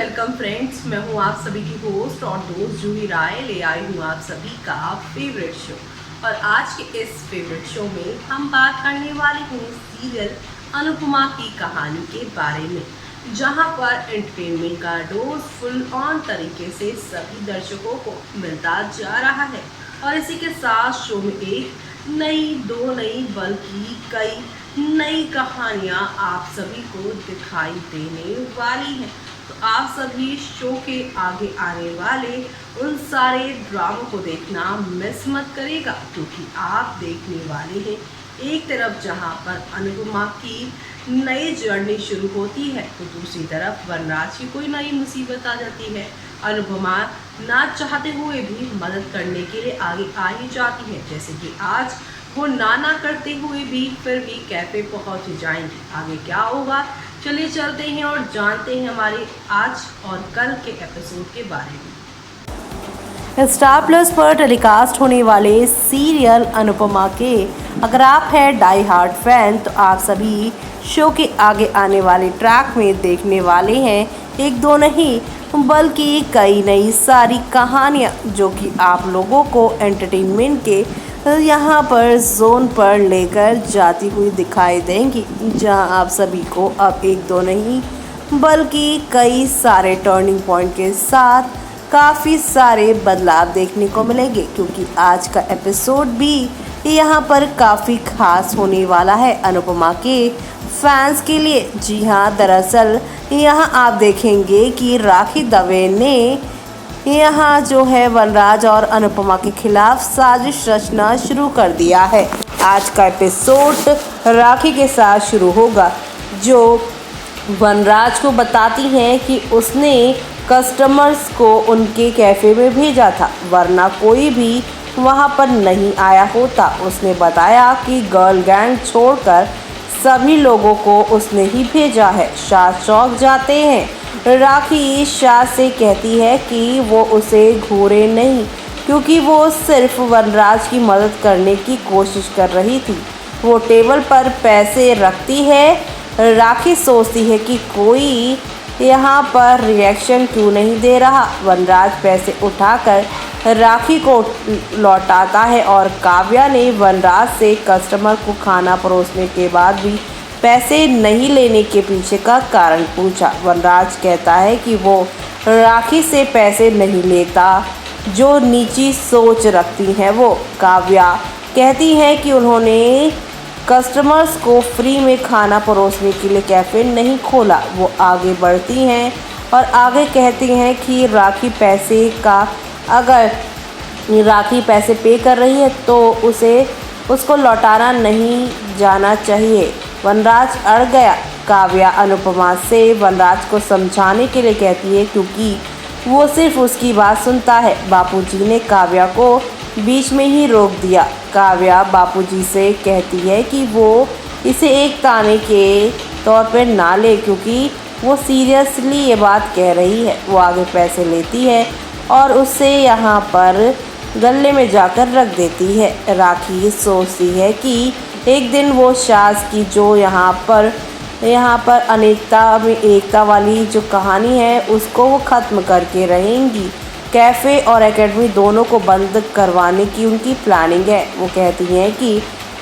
Welcome friends. मैं हूं आप सभी की होस्ट और दोस्त जूही राय। ले आई हूं आप सभी का फेवरेट शो। और आज के इस फेवरेट शो में हम बात करने वाले हैं सीरियल अनुपमा की कहानी के बारे में, जहां पर एंटरटेनमेंट का डोज फुल ऑन तरीके से सभी दर्शकों को मिलता जा रहा है। और इसी के साथ शो में एक नई, दो नई बल्कि कई नई कहानियां आप सभी को दिखाई देने वाली हैं। तो आप सभी शो के आगे आने वाले उन सारे ड्रामों को देखना मिस मत करेगा, क्योंकि आप देखने वाले हैं एक तरफ जहां पर अनुपमा की नई जर्नी शुरू होती है, तो दूसरी तरफ वनराज की कोई नई मुसीबत आ जाती है। अनुपमा ना चाहते हुए भी मदद करने के लिए आगे आ ही जाती है, जैसे कि आज वो ना करते हुए भी फिर भी कैफे पहुंच जाएंगी। आगे क्या होगा, चलिए चलते हैं और जानते हैं हमारे आज और कल के एपिसोड के बारे में। स्टार प्लस पर टेलीकास्ट होने वाले सीरियल अनुपमा के अगर आप हैं डाई हार्ड फैन, तो आप सभी शो के आगे आने वाले ट्रैक में देखने वाले हैं एक दो नहीं बल्कि कई नई सारी कहानियाँ, जो कि आप लोगों को एंटरटेनमेंट के यहाँ पर जोन पर लेकर जाती हुई दिखाई देंगी, जहाँ आप सभी को अब एक दो नहीं बल्कि कई सारे टर्निंग पॉइंट के साथ काफ़ी सारे बदलाव देखने को मिलेंगे, क्योंकि आज का एपिसोड भी यहाँ पर काफ़ी खास होने वाला है अनुपमा के फैंस के लिए। जी हाँ, दरअसल यहाँ आप देखेंगे कि राखी दवे ने यहाँ जो है वनराज और अनुपमा के खिलाफ साजिश रचना शुरू कर दिया है। आज का एपिसोड राखी के साथ शुरू होगा, जो वनराज को बताती हैं कि उसने कस्टमर्स को उनके कैफ़े में भेजा था, वरना कोई भी वहाँ पर नहीं आया होता। उसने बताया कि गर्ल गैंग छोड़कर सभी लोगों को उसने ही भेजा है। शाह चौंक जाते हैं। राखी शाह से कहती है कि वो उसे घूरे नहीं, क्योंकि वो सिर्फ वनराज की मदद करने की कोशिश कर रही थी। वो टेबल पर पैसे रखती है। राखी सोचती है कि कोई यहाँ पर रिएक्शन क्यों नहीं दे रहा। वनराज पैसे उठाकर राखी को लौटाता है और काव्या ने वनराज से कस्टमर को खाना परोसने के बाद भी पैसे नहीं लेने के पीछे का कारण पूछा। वनराज कहता है कि वो राखी से पैसे नहीं लेता, जो नीची सोच रखती हैं वो। काव्या कहती है कि उन्होंने कस्टमर्स को फ्री में खाना परोसने के लिए कैफ़े नहीं खोला। वो आगे बढ़ती हैं और आगे कहती हैं कि अगर राखी पैसे पे कर रही है तो उसको लौटाना नहीं जाना चाहिए। वनराज अड़ गया। काव्या अनुपमा से वनराज को समझाने के लिए कहती है, क्योंकि वो सिर्फ उसकी बात सुनता है। बापूजी ने काव्या को बीच में ही रोक दिया। काव्या बापूजी से कहती है कि वो इसे एक ताने के तौर पर ना ले, क्योंकि वो सीरियसली ये बात कह रही है। वो आगे पैसे लेती है और उसे यहाँ पर गले में जाकर रख देती है। राखी सोचती है कि एक दिन वो शाज की जो यहाँ पर अनेकता में एकता वाली जो कहानी है, उसको वो ख़त्म करके रहेंगी। कैफ़े और एकेडमी दोनों को बंद करवाने की उनकी प्लानिंग है। वो कहती हैं कि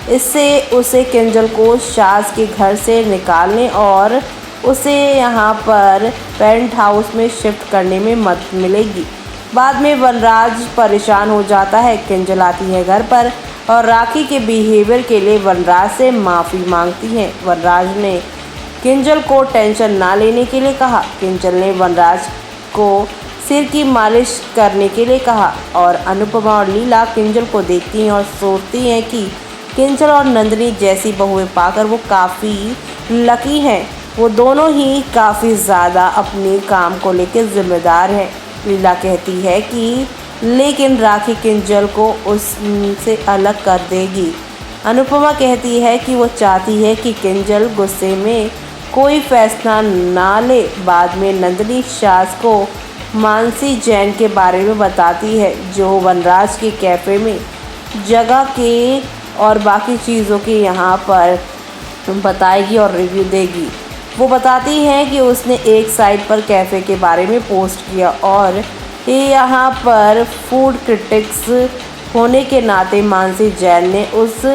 इससे उसे किंजल को शाज के घर से निकालने और उसे यहाँ पर पेरेंट हाउस में शिफ्ट करने में मदद मिलेगी। बाद में वनराज परेशान हो जाता है। किंजल आती है घर पर और राखी के बिहेवियर के लिए वनराज से माफ़ी मांगती है। वनराज ने किंजल को टेंशन ना लेने के लिए कहा। किंजल ने वनराज को सिर की मालिश करने के लिए कहा और अनुपमा और लीला किंजल को देखती हैं और सोचती हैं कि किंजल और नंदिनी जैसी बहुएं पाकर वो काफ़ी लकी हैं। वो दोनों ही काफ़ी ज़्यादा अपने काम को लेकर जिम्मेदार हैं। लीला कहती है कि लेकिन राखी किंजल को उससे अलग कर देगी। अनुपमा कहती है कि वो चाहती है कि किंजल गुस्से में कोई फैसला ना ले। बाद में नंदिनी शाज को मानसी जैन के बारे में बताती है, जो वनराज के कैफ़े में जगह के और बाकी चीज़ों के यहाँ पर बताएगी और रिव्यू देगी। वो बताती हैं कि उसने एक साइट पर कैफ़े के बारे में पोस्ट किया और यहाँ पर फूड क्रिटिक्स होने के नाते मानसी जैन ने उस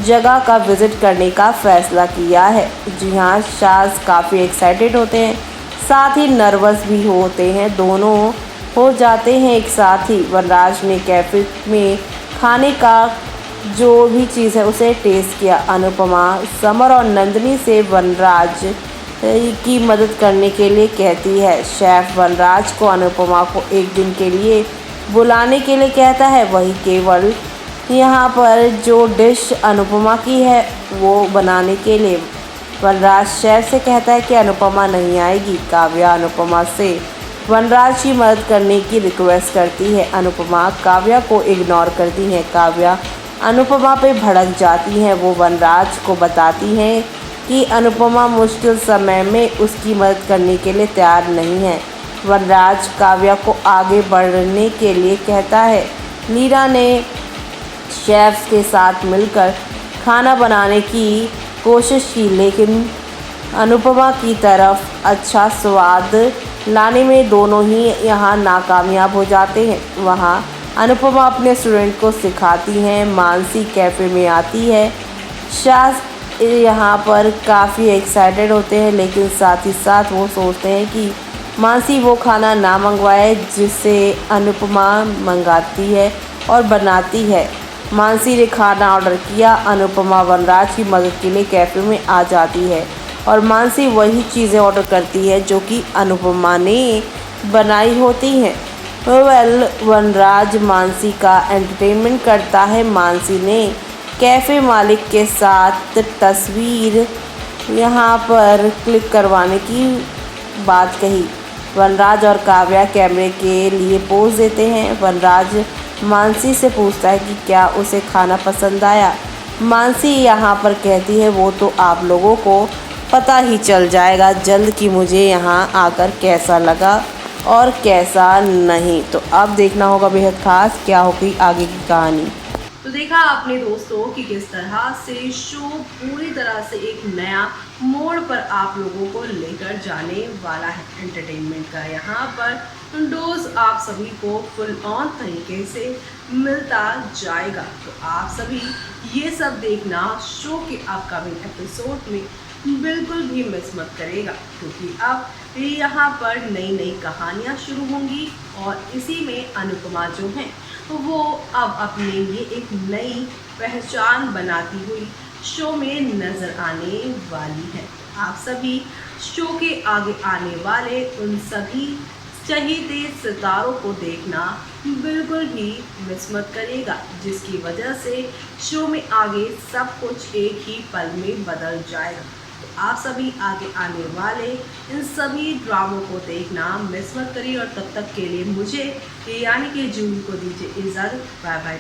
जगह का विज़िट करने का फ़ैसला किया है। जी हाँ, शाज़ काफ़ी एक्साइटेड होते हैं, साथ ही नर्वस भी होते हैं, दोनों हो जाते हैं एक साथ ही। वनराज ने कैफ़े में खाने का जो भी चीज़ है उसे टेस्ट किया। अनुपमा समर और नंदिनी से वनराज की मदद करने के लिए कहती है। शेफ़ वनराज को अनुपमा को एक दिन के लिए बुलाने के लिए कहता है। वही केवल यहाँ पर जो डिश अनुपमा की है वो बनाने के लिए वनराज शेफ़ से कहता है कि अनुपमा नहीं आएगी। काव्या अनुपमा से वनराज की मदद करने की रिक्वेस्ट करती है। अनुपमा काव्या को इग्नोर करती है। काव्या अनुपमा पे भड़क जाती हैं। वो वनराज को बताती हैं कि अनुपमा मुश्किल समय में उसकी मदद करने के लिए तैयार नहीं है। वनराज काव्या को आगे बढ़ने के लिए कहता है। मीरा ने शेफ्स के साथ मिलकर खाना बनाने की कोशिश की, लेकिन अनुपमा की तरफ अच्छा स्वाद लाने में दोनों ही यहाँ नाकामयाब हो जाते हैं। वहाँ अनुपमा अपने स्टूडेंट को सिखाती हैं। मानसी कैफ़े में आती है। शाज़ यहाँ पर काफ़ी एक्साइटेड होते हैं, लेकिन साथ ही साथ वो सोचते हैं कि मानसी वो खाना ना मंगवाए जिसे अनुपमा मंगाती है और बनाती है। मानसी ने खाना ऑर्डर किया। अनुपमा वनराज की मदद के लिए कैफ़े में आ जाती है और मानसी वही चीज़ें ऑर्डर करती है जो कि अनुपमा ने बनाई होती हैं। वनराज मानसी का एंटरटेनमेंट करता है। मानसी ने कैफ़े मालिक के साथ तस्वीर यहाँ पर क्लिक करवाने की बात कही। वनराज और काव्या कैमरे के लिए पोज देते हैं। वनराज मानसी से पूछता है कि क्या उसे खाना पसंद आया। मानसी यहाँ पर कहती है वो तो आप लोगों को पता ही चल जाएगा जल्द कि मुझे यहाँ आकर कैसा लगा और कैसा नहीं। तो अब देखना होगा बेहद ख़ास क्या होगी आगे की कहानी। तो देखा आपने दोस्तों कि किस तरह से शो पूरी तरह से एक नया मोड़ पर आप लोगों को लेकर जाने वाला है। एंटरटेनमेंट का यहाँ पर डोज आप सभी को फुल ऑन तरीके से मिलता जाएगा। तो आप सभी ये सब देखना शो के अपकमिंग एपिसोड में बिल्कुल भी मिस मत करेगा, क्योंकि अब यहाँ पर नई नई कहानियाँ शुरू होंगी और इसी में अनुपमा जो हैं वो अब अपने लिए एक नई पहचान बनाती हुई शो में नज़र आने वाली है। आप सभी शो के आगे आने वाले उन सभी चहेते सितारों को देखना बिल्कुल भी मिस मत करेगा, जिसकी वजह से शो में आगे सब कुछ एक ही पल में बदल जाएगा। तो आप सभी आगे आने वाले इन सभी ड्रामों को देखना मिस मत करिए और तब तक के लिए मुझे यानी कि जूही को दीजिए इजाज़त। Bye bye.